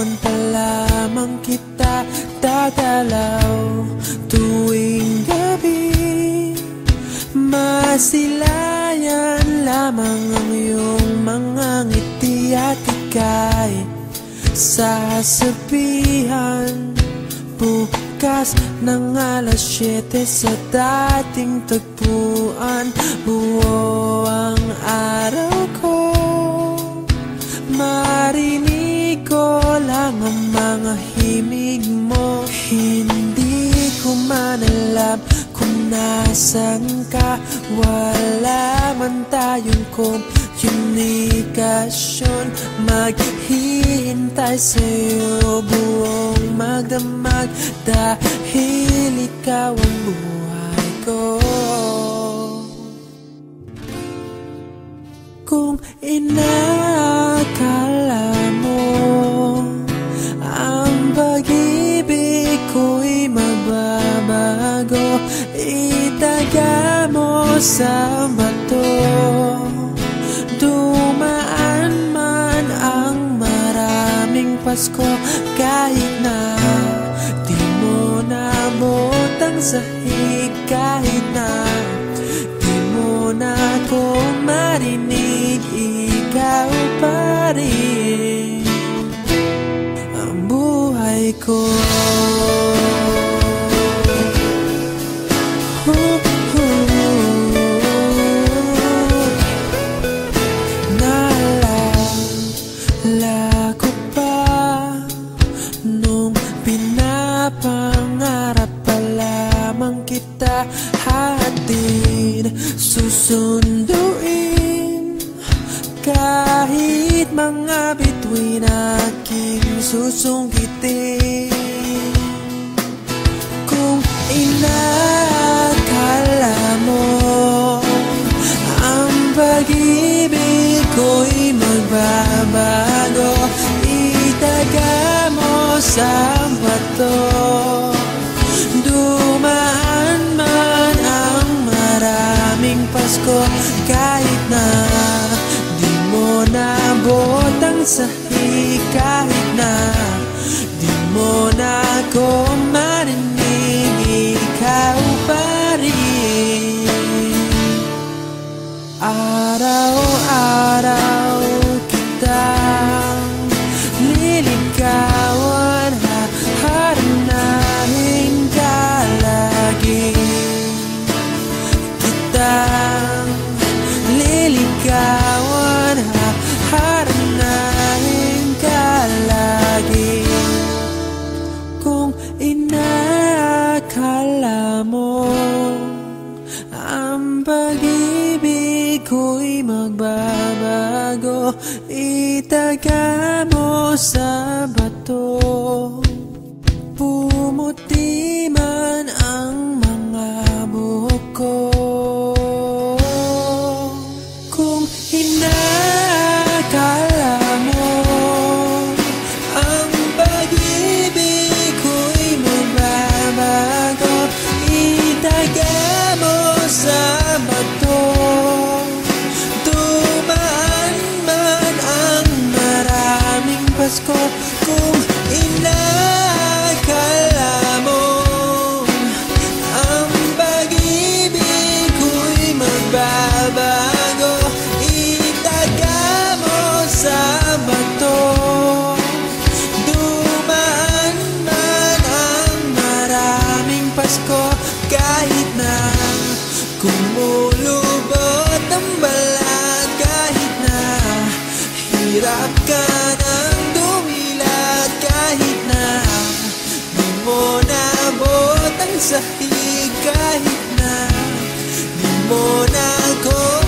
Ngayon pa lamang kita dadalaw tuwing gabi. Masilayan lamang ang iyong mga ngiti at ika'y sasabihan bukas ng alas 7 sa dating tagpuan. Buo ang araw ko, marinig ko lang ang mga himig mo. Hindi ko man alam kung nasan ka, wala man tayong komunikasyon. Maghihintay sa'yo buong magdamag dahil ikaw ang buhay ko. Kung inakala mo ang pag-ibig ko'y magbabago, itaga mo sa bato. Dumaan man ang maraming Pasko, kahit na di mo naabot ang sahig, kahit na di mo na ako marinig, ikaw pa rin ang buhay ko. Naalala ko pa nung pinapangarap pa lamang kita, hatid susunduin kahit mga bituin aking susungkitin. Kung inakala mo ang pag-ibig ko'y magbabago, itaga mo sa bato. Dumaan man ang maraming Pasko, kahit na di mo naabot ang sahig, kahit na di mo na ako marinig, ikaw pa rin. Araw-araw kitang liligawan, haharanahin ka lagi. Kitang liligawan, haharanahin ka lagi. Kung inakala mo ang pag-ibig ko'y magbabago, itaga mo sa bato. Pumuti man ang mga buhok ko. Kung inakala mo ang pag-ibig ko'y magbabago, itaga mo sa bato. Dumaan man ang maraming Pasko, kung inakala mo ang pag-ibig ko'y magbabago, itaga mo sa bato. Dumaan man ang maraming Pasko, kahit na kumulubot ang balat, kahit na hirap ka ng dumilat, kahit na di mo naabot ang sahig, kahit na di mo na ako